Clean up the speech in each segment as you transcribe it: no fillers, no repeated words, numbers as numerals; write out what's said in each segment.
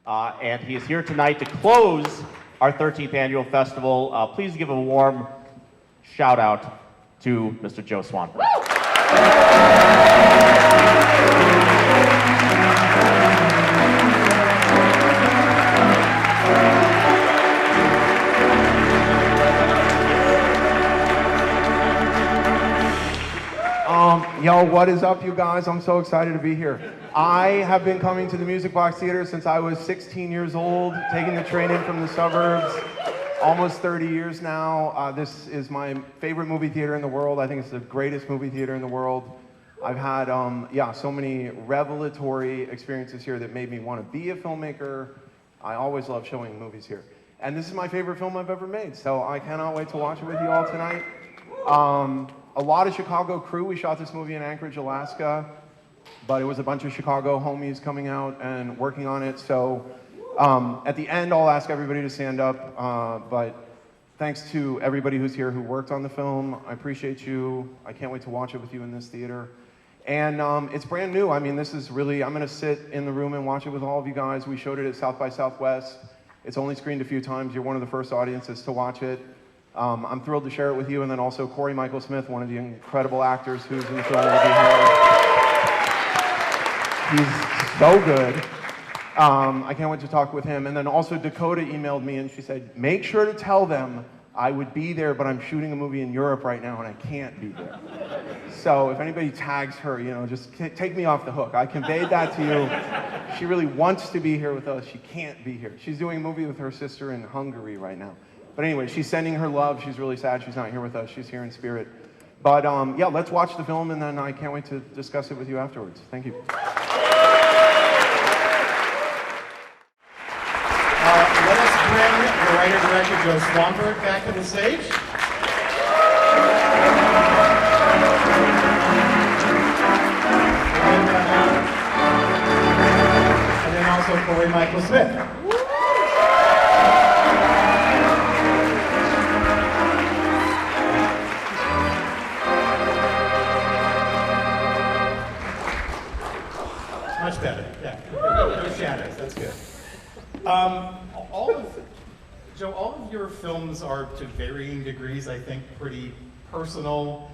And he is here tonight to close our 13th annual festival. Please give a warm shout out to Mr. Joe Swanberg. Yo, what is up, you guys? I'm so excited to be here. I have been coming to the Music Box Theater since I was 16 years old, taking the train in from the suburbs, almost 30 years now. This is my favorite movie theater in the world. I think it's the greatest movie theater in the world. I've had, so many revelatory experiences here that made me want to be a filmmaker. I always love showing movies here. And this is my favorite film I've ever made, so I cannot wait to watch it with you all tonight. A lot of Chicago crew. We shot this movie in Anchorage, Alaska, but it was a bunch of Chicago homies coming out and working on it. So at the end, I'll ask everybody to stand up, but thanks to everybody who's here who worked on the film. I appreciate you. I can't wait to watch it with you in this theater. And it's brand new. I mean, this is really, I'm gonna sit in the room and watch it with all of you guys. We showed it at South by Southwest. It's only screened a few times. You're one of the first audiences to watch it. I'm thrilled to share it with you, and then also Cory Michael Smith, one of the incredible actors who's in the film, will be here. He's so good. I can't wait to talk with him. And then also Dakota emailed me and she said, make sure to tell them I would be there, but I'm shooting a movie in Europe right now and I can't be there. So if anybody tags her, just take me off the hook. I conveyed that to you. She really wants to be here with us. She can't be here. She's doing a movie with her sister in Hungary right now. But anyway, she's sending her love. She's really sad she's not here with us. She's here in spirit. But let's watch the film, and then I can't wait to discuss it with you afterwards. Thank you. Let us bring the writer-director Joe Swanberg back to the stage. And then also Cory Michael Smith. Much better, yeah. No shadows, that's good. Joe, all of your films are to varying degrees, I think, pretty personal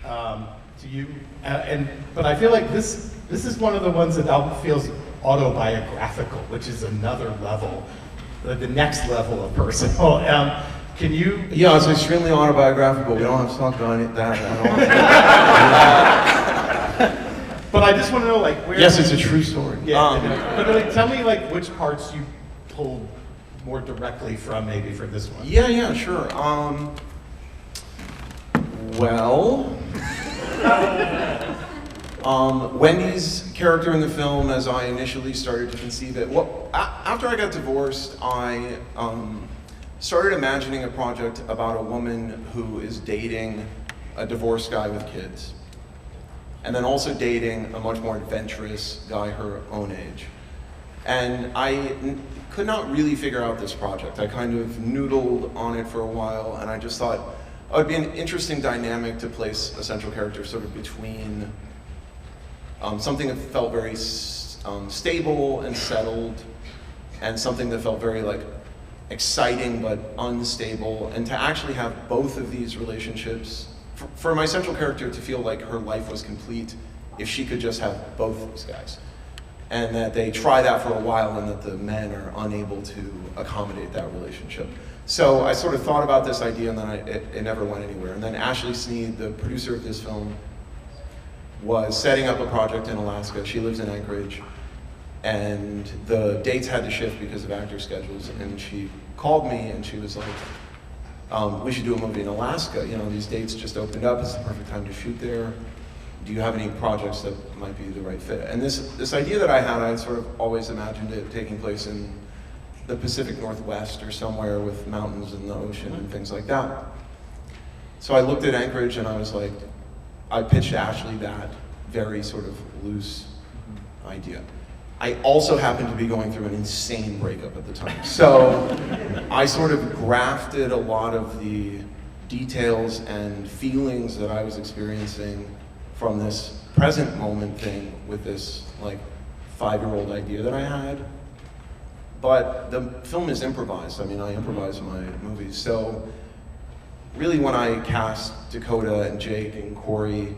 to you. But I feel like this is one of the ones that feels autobiographical, which is another level, the next level of personal. Can you? Yeah, it's extremely autobiographical. We don't have to talk about that at all. But I just want to know, where... Yes, it's a true story. Yeah, but tell me, which parts you pulled more directly from, maybe, for this one. Yeah, sure. Wendy's character in the film, as I initially started to conceive it, after I got divorced, I started imagining a project about a woman who is dating a divorced guy with kids, and then also dating a much more adventurous guy her own age. And I could not really figure out this project. I kind of noodled on it for a while, and I just thought it would be an interesting dynamic to place a central character sort of between something that felt very stable and settled, and something that felt very exciting but unstable, and to actually have both of these relationships for my central character to feel like her life was complete if she could just have both of these guys. And that they try that for a while and that the men are unable to accommodate that relationship. So I sort of thought about this idea and then it never went anywhere. And then Ashley Sneed, the producer of this film, was setting up a project in Alaska. She lives in Anchorage. And the dates had to shift because of actor schedules. And she called me and she was like, we should do a movie in Alaska. These dates just opened up. It's the perfect time to shoot there. Do you have any projects that might be the right fit? And this idea that I had, I had sort of always imagined it taking place in the Pacific Northwest or somewhere with mountains and the ocean and things like that. So I looked at Anchorage and I was like, I pitched Ashley that very sort of loose idea. I also happened to be going through an insane breakup at the time. So I sort of grafted a lot of the details and feelings that I was experiencing from this present moment thing with this 5-year-old idea that I had. but the film is improvised. I mean, I improvise my movies. So really when I cast Dakota and Jake and Cory,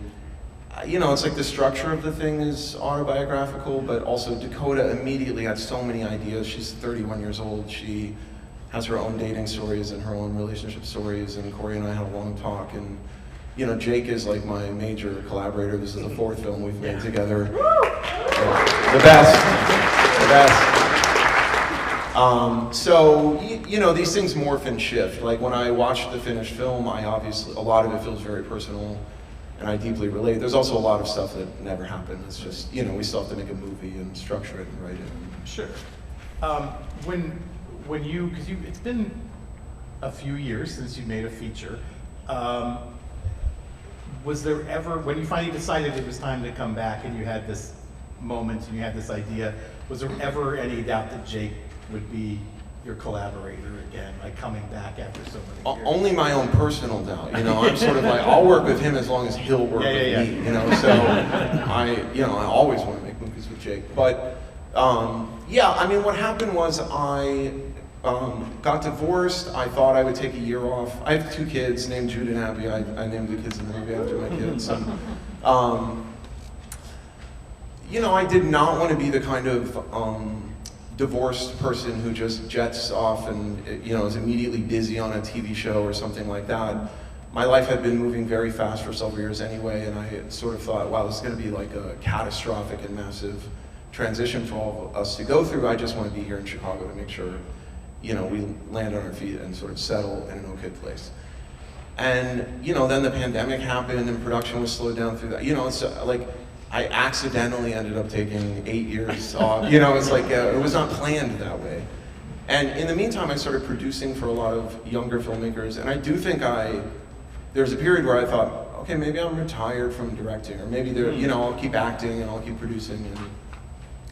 you know, it's like the structure of the thing is autobiographical, but also Dakota immediately had so many ideas. She's 31 years old. She has her own dating stories and her own relationship stories, and Cory and I had a long talk. And you know, Jake is like my major collaborator. This is the 4th film we've made together. The best, the best. So you know, these things morph and shift. Like when I watch the finished film, I obviously, a lot of it feels very personal, and I deeply relate. There's also a lot of stuff that never happened. It's just, you know, we still have to make a movie and structure it and write it. Sure. When you, because it's been a few years since you made a feature, was there ever, when you finally decided it was time to come back and you had this moment and you had this idea, was there ever any doubt that Jake would be your collaborator again, like coming back after so many years? Only my own personal doubt, you know. I'm sort of like, I'll work with him as long as he'll work with me, you know. So I always want to make movies with Jake. But yeah, I mean, what happened was I got divorced. I thought I would take a year off. I have 2 kids named Jude and Abby. I named the kids in the movie after my kids. And, you know, I did not want to be the kind of divorced person who just jets off and, you know, is immediately busy on a TV show or something like that. My life had been moving very fast for several years anyway, and I sort of thought, wow, this is going to be like a catastrophic and massive transition for all of us to go through. I just want to be here in Chicago to make sure, you know, we land on our feet and sort of settle in an okay place. And, you know, then the pandemic happened and production was slowed down through that. You know, it's like, I accidentally ended up taking 8 years off. You know, it's like, it was not planned that way. And in the meantime, I started producing for a lot of younger filmmakers, and I do think there's a period where I thought, okay, maybe I'm retired from directing, or maybe you know, I'll keep acting and I'll keep producing. And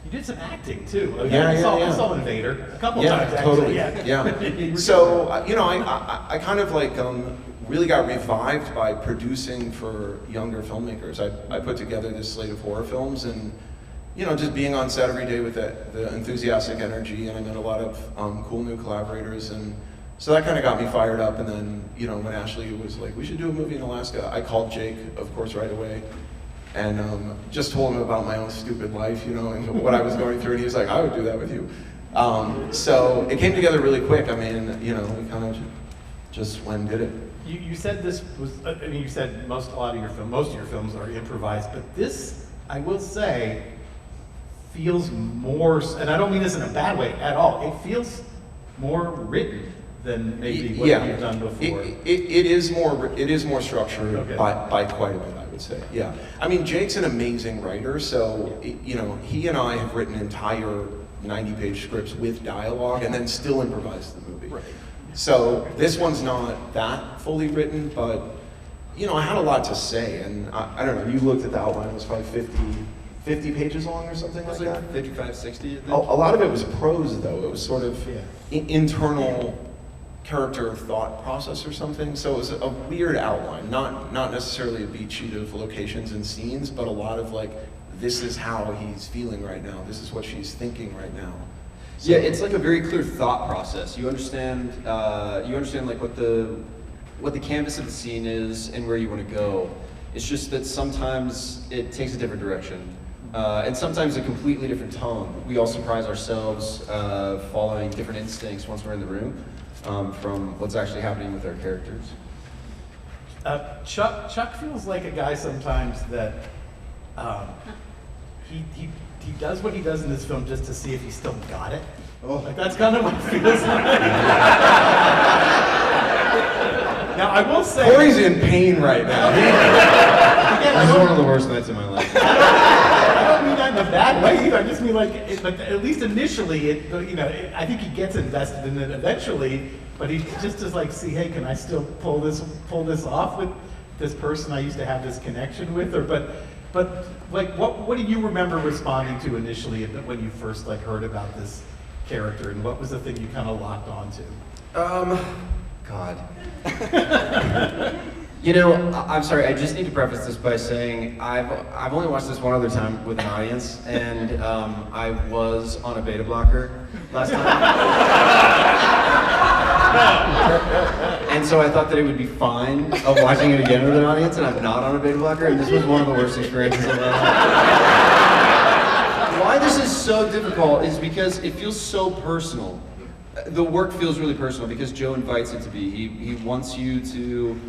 you did some acting too. I saw Invader a couple yeah, times. Totally. Actually. Yeah. So you know, I kind of like really got revived by producing for younger filmmakers. I put together this slate of horror films, and you know, just being on set every day with the enthusiastic energy, and I met a lot of cool new collaborators, and so that kind of got me fired up. And then, you know, when Ashley was like, we should do a movie in Alaska, I called Jake, of course, right away. And just told him about my own stupid life, you know, and what I was going through, and he was like, I would do that with you. So it came together really quick. I mean, you know, we kind of just went and did it. You said this was, I mean, you said most of your films are improvised, but this, I will say, feels more, and I don't mean this in a bad way at all, it feels more written than maybe what you've done before. It is more structured, okay, by quite a bit, I would say. Yeah. I mean, Jake's an amazing writer, so you know, he and I have written entire 90-page scripts with dialogue and then still improvised the movie. Right. So this one's not that fully written, but you know, I had a lot to say, and I don't know, you looked at the outline, it was probably 50 pages long or something like that? 55, 60? A lot of it was prose, though. It was sort of internal character thought process or something. So it was a weird outline, not necessarily a beat sheet of locations and scenes, but a lot of like, this is how he's feeling right now. This is what she's thinking right now. So, yeah, it's like a very clear thought process. You understand like what the canvas of the scene is and where you want to go. It's just that sometimes it takes a different direction. And sometimes a completely different tone. We all surprise ourselves following different instincts once we're in the room from what's actually happening with our characters. Chuck feels like a guy sometimes that he does what he does in this film just to see if he still got it. Oh. Like that's kind of what it feels like. Now I will say, Cory's in pain right now. This is one of the worst nights of my life. I don't mean that in a bad way either. I just mean like at least initially, I think he gets invested in it eventually, but he just is like, see, hey, can I still pull this off with this person I used to have this connection with, or but like what do you remember responding to initially when you first like heard about this character, and what was the thing you kind of locked onto? God. You know, I'm sorry, I just need to preface this by saying I've only watched this one other time with an audience, and I was on a beta blocker last time. And so I thought that it would be fine of watching it again with an audience, and I'm not on a beta blocker, and this was one of the worst experiences I've ever had. Why this is so difficult is because it feels so personal. The work feels really personal because Joe invites it to be. He wants you to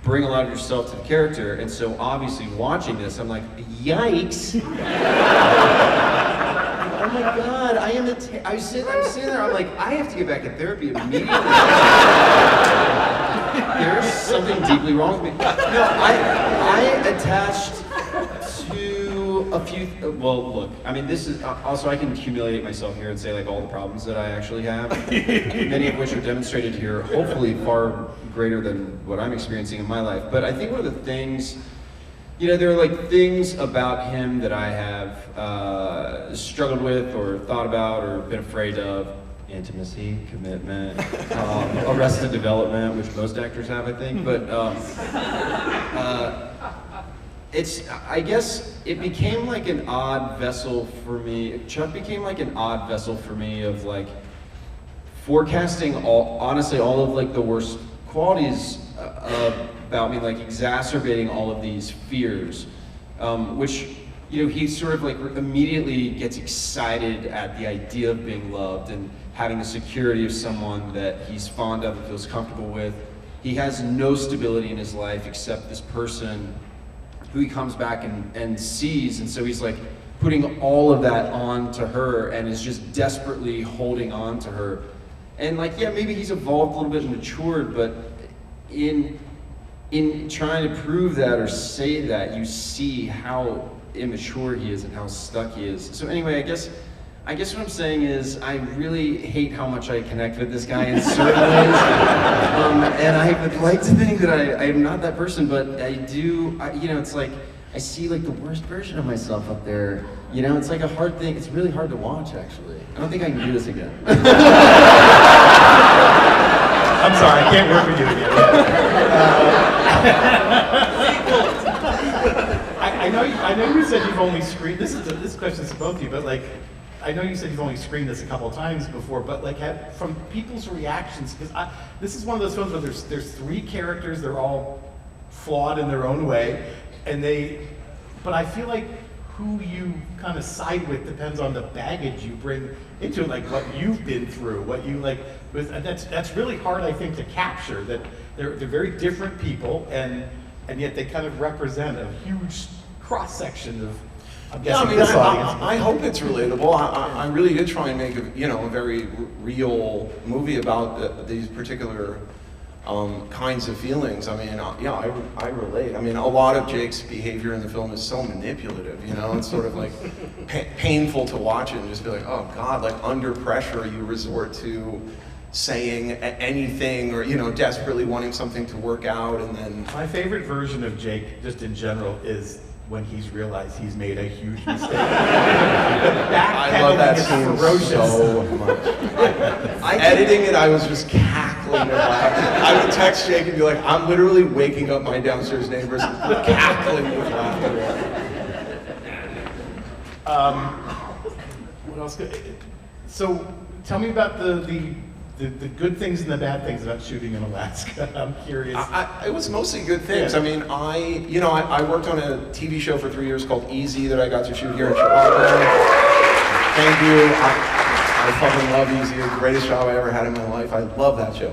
bring a lot of yourself to the character, and so obviously watching this, I'm like, yikes! Oh my God, I'm sitting there, I'm like, I have to get back in therapy immediately. There's something deeply wrong with me. No, I attached to a few, well, look, I mean, this is, also I can humiliate myself here and say like all the problems that I actually have, many of which are demonstrated here, hopefully far greater than what I'm experiencing in my life. But I think one of the things, you know, there are like things about him that I have struggled with or thought about or been afraid of. Intimacy, commitment, arrested development, which most actors have, I think. But I guess it became like an odd vessel for me. Chuck became like an odd vessel for me of like forecasting honestly all of like the worst qualities about me, like exacerbating all of these fears, which, you know, he sort of like immediately gets excited at the idea of being loved and having the security of someone that he's fond of and feels comfortable with. He has no stability in his life except this person who he comes back and sees, and so he's like putting all of that on to her and is just desperately holding on to her. And like, yeah, maybe he's evolved a little bit and matured, but in trying to prove that or say that, you see how immature he is and how stuck he is. So anyway, I guess what I'm saying is I really hate how much I connect with this guy in certain ways. And I would like to think that I am not that person, but I do, you know, it's like, I see like the worst version of myself up there. You know, it's like a hard thing, it's really hard to watch actually. I don't think I can do this again. I'm sorry, I can't work with you again. I know you said you've only screened, this question is to both of you, but like, I know you said you've only screened this a couple of times before, but like from people's reactions, because this is one of those films where there's three characters, they're all flawed in their own way, but I feel like who you kind of side with depends on the baggage you bring into it, like what you've been through, what you like, that's really hard, I think, to capture, that they're very different people, and yet they kind of represent a huge cross-section of, I'm guessing, this audience. I hope it's relatable. I really did try and make a very real movie about these particular kinds of feelings. I mean, yeah, I relate. I mean, a lot of Jake's behavior in the film is so manipulative, you know? It's sort of like painful to watch it and just be like, oh God, like under pressure you resort to saying anything or, you know, desperately wanting something to work out, and then... My favorite version of Jake, just in general, is when he's realized he's made a huge mistake. I love that scene so much. Editing it, I was just cackling with laughter. I would text Jake and be like, I'm literally waking up my downstairs neighbors cackling with laughter. What else? So tell me about the good things and the bad things about shooting in Alaska. I'm curious. It was mostly good things. Yeah. I mean, I worked on a TV show for 3 years called Easy that I got to shoot here in Chicago. Thank you. I fucking love Easy. It's the greatest job I ever had in my life. I love that show.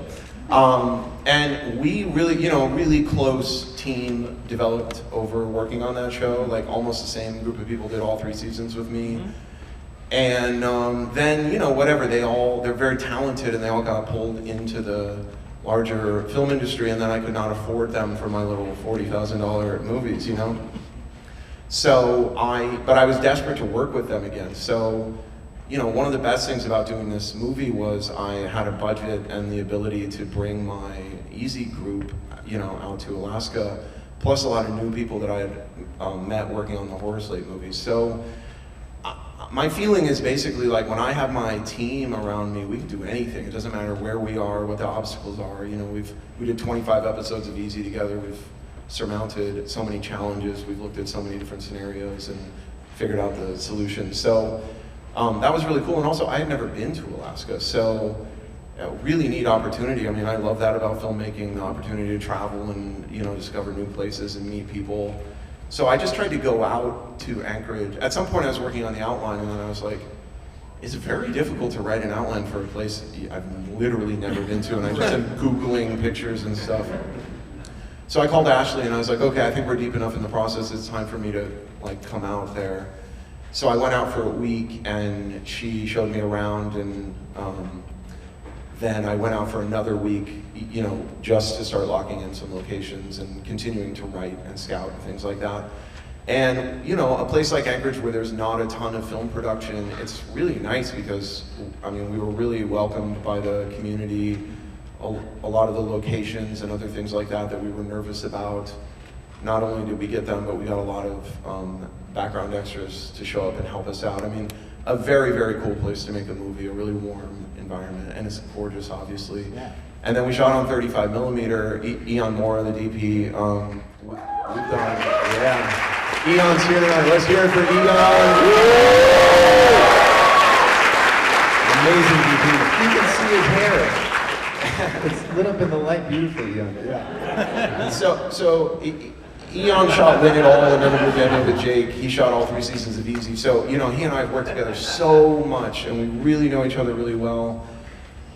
And we really, really close team developed over working on that show. Like almost the same group of people did all 3 seasons with me. Mm-hmm. And then, whatever, they're very talented and they all got pulled into the larger film industry, and then I could not afford them for my little $40,000 movies, So but I was desperate to work with them again. So, one of the best things about doing this movie was I had a budget and the ability to bring my Easy group, out to Alaska, plus a lot of new people that I had met working on the Horror Slate movies. So. My feeling is basically like when I have my team around me, we can do anything. It doesn't matter where we are, what the obstacles are. We did 25 episodes of Easy together. We've surmounted so many challenges. We've looked at so many different scenarios and figured out the solutions. So that was really cool. And also, I had never been to Alaska, so a really neat opportunity. I mean, I love that about filmmaking, the opportunity to travel and, you know, discover new places and meet people. So I just tried to go out to Anchorage. At some point I was working on the outline, and then I was like, it's very difficult to write an outline for a place I've literally never been to, and I just am Googling pictures and stuff. So I called Ashley and I was like, okay, I think we're deep enough in the process, it's time for me to like come out there. So I went out for a week and she showed me around, and then I went out for another week, you know, just to start locking in some locations and continuing to write and scout and things like that. And, you know, a place like Anchorage where there's not a ton of film production, it's really nice because, I mean, we were really welcomed by the community. A lot of the locations and other things like that we were nervous about, not only did we get them, but we got a lot of background extras to show up and help us out. I mean, a very, very cool place to make a movie, a really warm environment, and it's gorgeous, obviously. Yeah. And then we shot on 35 millimeter. Eon Moore, the DP, we've done, yeah. Eon's here tonight. Let's hear it for Eon. Amazing DP. You can see his hair. It's lit up in the light beautifully, Eon. Yeah. So Eon shot Win It All and Never Move In with Jake. He shot all 3 seasons of Easy. So, you know, he and I have worked together so much, and we really know each other really well.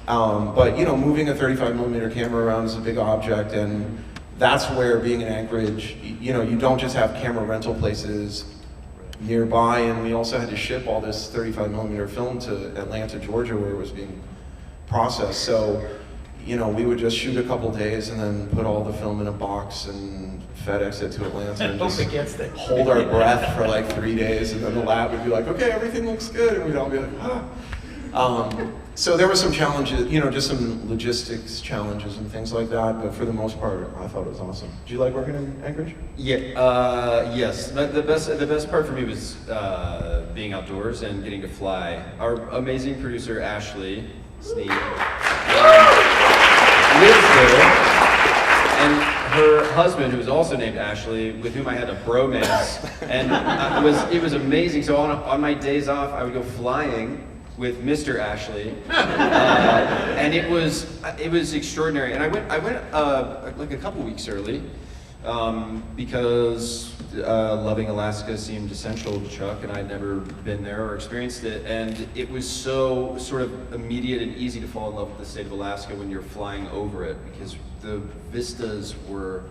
But, you know, moving a 35 millimeter camera around is a big object, and that's where being in Anchorage, you know, you don't just have camera rental places nearby, and we also had to ship all this 35 millimeter film to Atlanta, Georgia, where it was being processed. So, you know, we would just shoot a couple days and then put all the film in a box and FedEx it to Atlanta and just hold our breath for like 3 days, and then the lab would be like, okay, everything looks good, and we'd all be like, ah. So there were some challenges, you know, just some logistics challenges and things like that, but for the most part, I thought it was awesome. Did you like working in Anchorage? Yeah, yes. The best part for me was being outdoors and getting to fly. Our amazing producer, Ashley Sneed, lives there, and her husband, who was also named Ashley, with whom I had a bromance, and it was amazing. So on my days off, I would go flying with Mr. Ashley, and it was extraordinary. And I went like a couple weeks early because loving Alaska seemed essential to Chuck, and I'd never been there or experienced it. And it was so sort of immediate and easy to fall in love with the state of Alaska when you're flying over it, because the vistas were.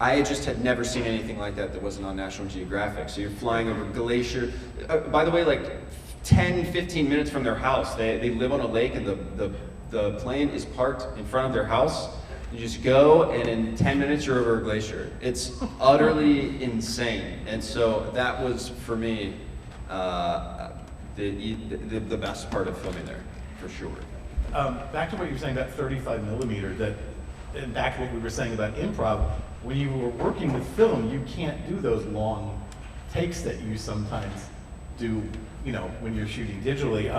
I just had never seen anything like that wasn't on National Geographic. So you're flying over glacier. By the way, like 10, 15 minutes from their house. They live on a lake, and the plane is parked in front of their house. You just go, and in 10 minutes you're over a glacier. It's utterly insane. And so that was, for me, the best part of filming there, for sure. Back to what you were saying about 35 millimeter, and back to what we were saying about improv, when you were working with film, you can't do those long takes that you sometimes do, you know, when you're shooting digitally.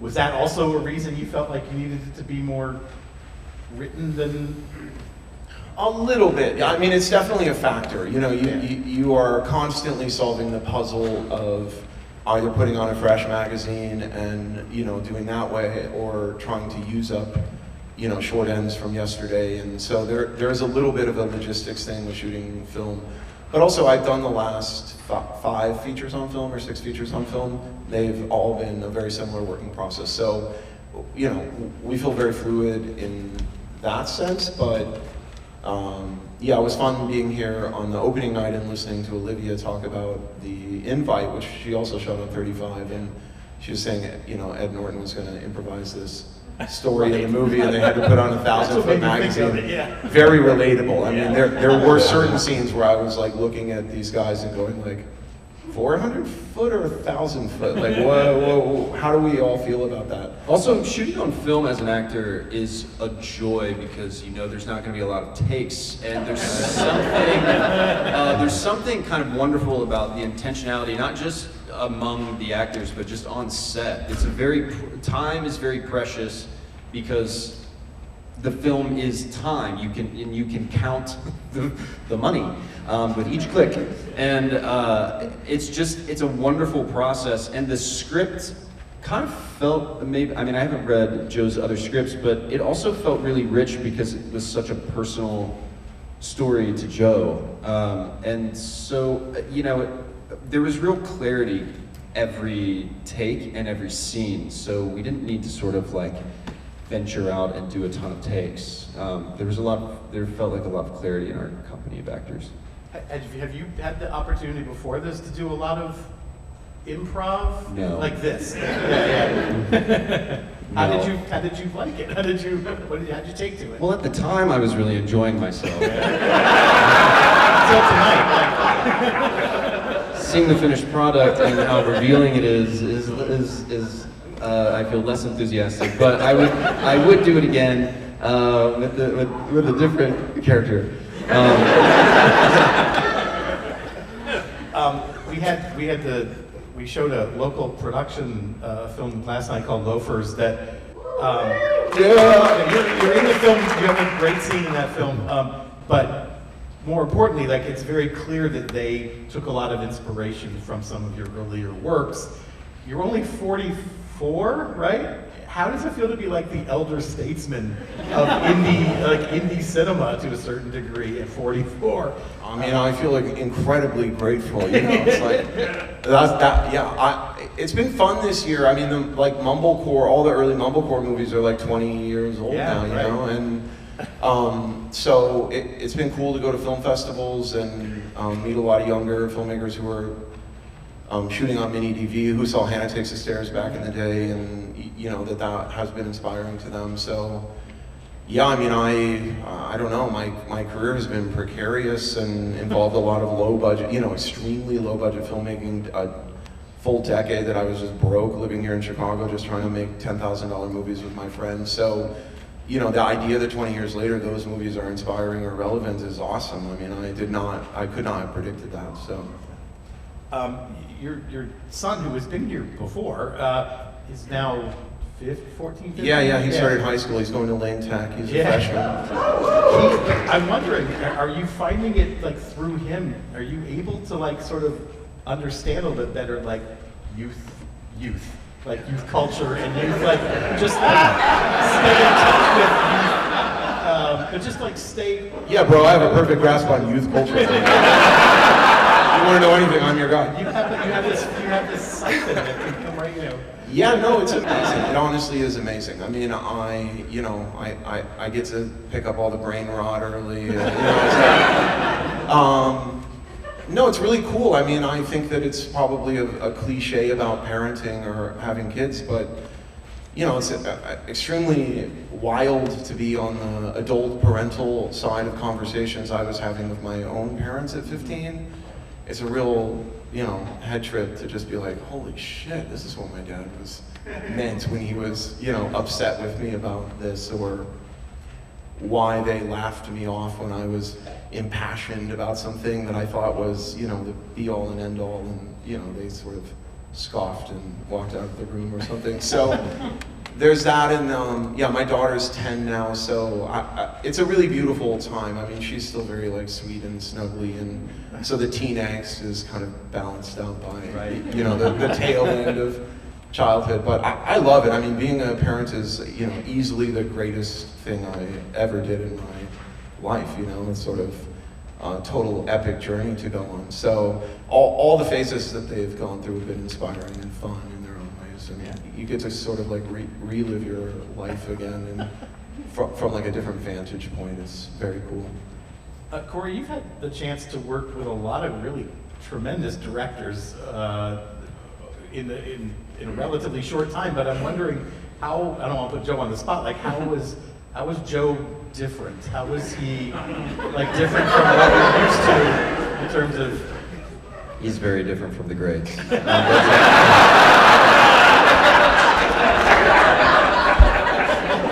Was that also a reason you felt like you needed it to be more written than? A little bit. Yeah, I mean, it's definitely a factor. You know, you are constantly solving the puzzle of either putting on a fresh magazine and, you know, doing that way, or trying to use up, you know, short ends from yesterday. And so there's a little bit of a logistics thing with shooting film. But also, I've done the last 5 features on film or 6 features on film. They've all been a very similar working process. So, you know, we feel very fluid in that sense. But yeah, it was fun being here on the opening night and listening to Olivia talk about the invite, which she also shot on 35. And she was saying, you know, Ed Norton was going to improvise this story in the movie, and they had to put on a 1,000-foot magazine. Very relatable. I mean, there were certain scenes where I was like looking at these guys and going like, 400 foot or 1,000 foot? Like, whoa, how do we all feel about that? Also, shooting on film as an actor is a joy, because you know there's not going to be a lot of takes, and there's something kind of wonderful about the intentionality, not just among the actors, but just on set. It's time is very precious, because the film is time. You can count the money with each click, and it's a wonderful process. And the script kind of felt maybe, I mean, I haven't read Joe's other scripts, but it also felt really rich because it was such a personal story to Joe, and so there was real clarity every take and every scene. So we didn't need to sort of like venture out and do a ton of takes. There felt like a lot of clarity in our company of actors. Have you had the opportunity before this to do a lot of improv? No. Like this? Yeah. No. How did you like it? How'd you take to it? Well, at the time, I was really enjoying myself. Until tonight. Seeing the finished product and how revealing it is I feel less enthusiastic. But I would do it again with a different character. We showed a local production film last night called Loafers that you're in the film, you have a great scene in that film, but more importantly, like, it's very clear that they took a lot of inspiration from some of your earlier works. You're only 44, right? How does it feel to be like the elder statesman of indie cinema to a certain degree at 44? I mean, I feel like incredibly grateful. It's like it's been fun this year. I mean, like mumblecore, all the early mumblecore movies are like 20 years old now, you know, and so it's been cool to go to film festivals and meet a lot of younger filmmakers who are shooting on mini DV, who saw Hannah Takes the Stairs back in the day, and that has been inspiring to them. So yeah, I mean, I don't know, my career has been precarious and involved a lot of low budget, extremely low budget filmmaking, a full decade that I was just broke living here in Chicago, just trying to make $10,000 movies with my friends. So the idea that 20 years later those movies are inspiring or relevant is awesome. I mean, I could not have predicted that. So your son, who has been here before, is now 14, 15? Yeah, he started high school. He's going to Lane Tech. He's a freshman. I'm wondering, are you finding it, like, through him, are you able to, like, sort of understand a little bit better, like, youth culture and youth, like, just like stay in touch with youth, but just like stay. Yeah, bro, I have a perfect grasp on youth culture. You want to know anything? I'm your guy. You have this siphon that can come right, Yeah, no, it's amazing. It honestly is amazing. I mean, I get to pick up all the brain rot early. No, it's really cool. I mean, I think that it's probably a cliche about parenting or having kids, but it's extremely wild to be on the adult parental side of conversations I was having with my own parents at 15. It's a real, head trip to just be like, holy shit, this is what my dad was meant when he was, upset with me about this, or why they laughed me off when I was impassioned about something that I thought was, the be-all and end-all, and, they sort of scoffed and walked out of the room or something. So there's that, and my daughter's 10 now, so it's a really beautiful time. I mean, she's still very, like, sweet and snuggly, and so the teen angst is kind of balanced out by, the tail end of childhood. But I love it. I mean, being a parent is, easily the greatest thing I ever did in my life. It's sort of a total epic journey to go on. So all the phases that they've gone through have been inspiring and fun in their own ways. And you get to sort of like relive your life again, and from like a different vantage point. It's very cool. Cory, you've had the chance to work with a lot of really tremendous directors in a relatively short time, but I'm wondering how, I don't want to put Joe on the spot, like how was Joe different? How was he, like, different from what we're used to in terms of? He's very different from the greats.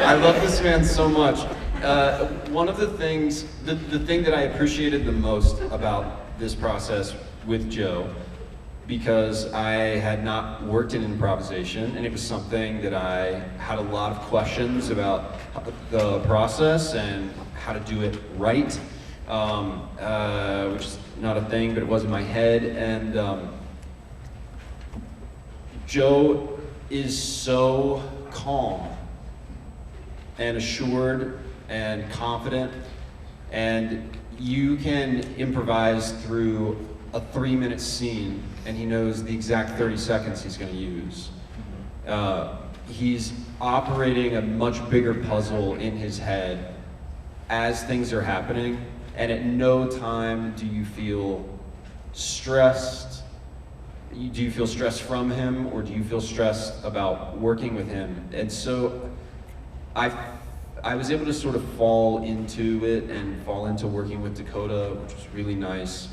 I love this man so much. One of the things, the thing that I appreciated the most about this process with Joe because I had not worked in improvisation, and it was something that I had a lot of questions about the process and how to do it right, which is not a thing, but it was in my head. And Joe is so calm and assured and confident, and you can improvise through a 3-minute scene and he knows the exact 30 seconds he's going to use. He's operating a much bigger puzzle in his head as things are happening, and at no time do you feel stressed. Do you feel stressed from him, or do you feel stressed about working with him? And so I was able to sort of fall into it and fall into working with Dakota, which was really nice.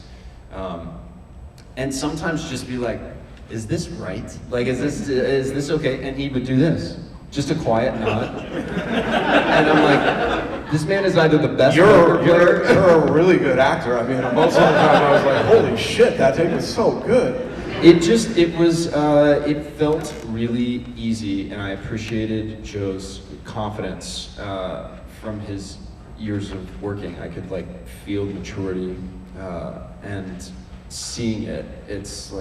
And sometimes just be like, is this right? Like, is this okay? And he would do this, just a quiet nod. And I'm like, this man is either the best You're player. a really good actor. I mean, most of the time I was like, holy shit, that take was so good. It felt really easy, and I appreciated Joe's confidence from his years of working. I could like feel maturity, and seeing it, it's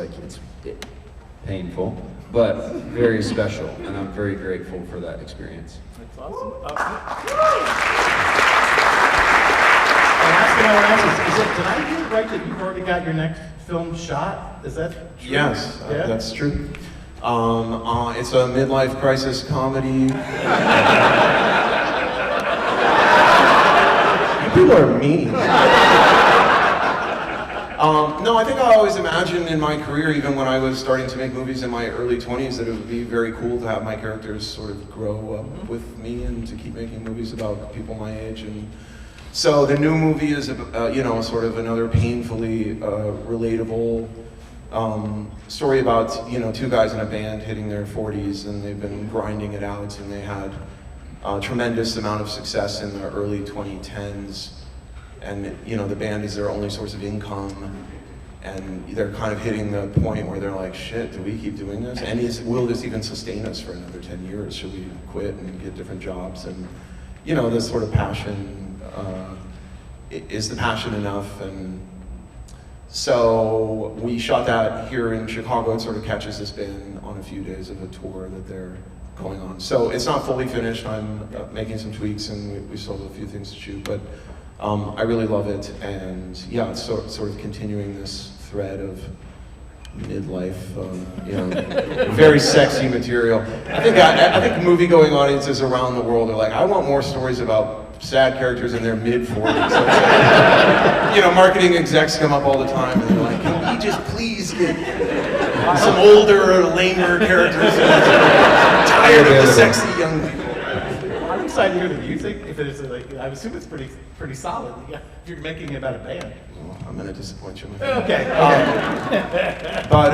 painful, but very special, and I'm very grateful for that experience. That's awesome. The last thing I want to ask is did I hear right that you've already got your next film shot? Is that true? Yes, Yeah? that's true. It's a midlife crisis comedy. You people are mean. No, I think I always imagined in my career, even when I was starting to make movies in my early 20s, that it would be very cool to have my characters sort of grow up with me and to keep making movies about people my age. And so the new movie is, sort of another painfully relatable story about, two guys in a band hitting their 40s, and they've been grinding it out, and they had a tremendous amount of success in the early 2010s. And the band is their only source of income, and they're kind of hitting the point where they're like, shit, do we keep doing this? And will this even sustain us for another 10 years? Should we quit and get different jobs? And this sort of passion, is the passion enough? And so we shot that here in Chicago. It sort of catches this band on a few days of a tour that they're going on. So it's not fully finished. I'm making some tweaks, and we still have a few things to shoot, but I really love it, and yeah, it's sort of continuing this thread of midlife, very sexy material. I think movie-going audiences around the world are like, I want more stories about sad characters in their mid-40s. Marketing execs come up all the time, and they're like, can we just please get some older, lamer characters? I'm tired of the sexy young people. I'm excited to hear the music. If it is I assume it's pretty solid. Yeah, if you're making it about a band. Well, I'm gonna disappoint you. Okay. But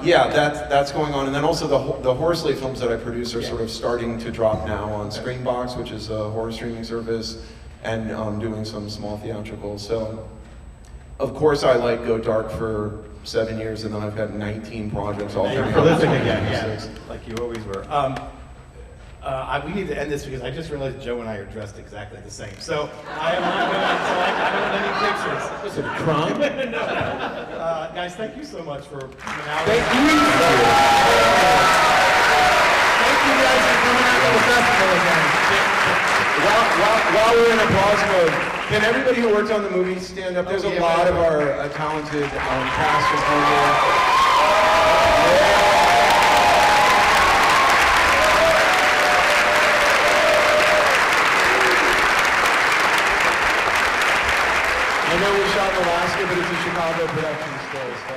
yeah, that's going on, and then also the horror slate films that I produce are sort of starting to drop now on Screenbox, which is a horror streaming service, and doing some small theatricals. So, of course, I go dark for 7 years, and then I've got 19 projects all. You're prolific again, yeah, like you always were. We need to end this because I just realized Joe and I are dressed exactly the same. So I am not going to, I don't want any pictures. Was it a crime? No. Guys, thank you so much for coming out. Thank you. Thank you guys for coming out to the festival again. While we're in applause mode, can everybody who worked on the movie stand up? There's a lot of our talented cast and crew here. I know we shot in Alaska, but it's a Chicago production still, so.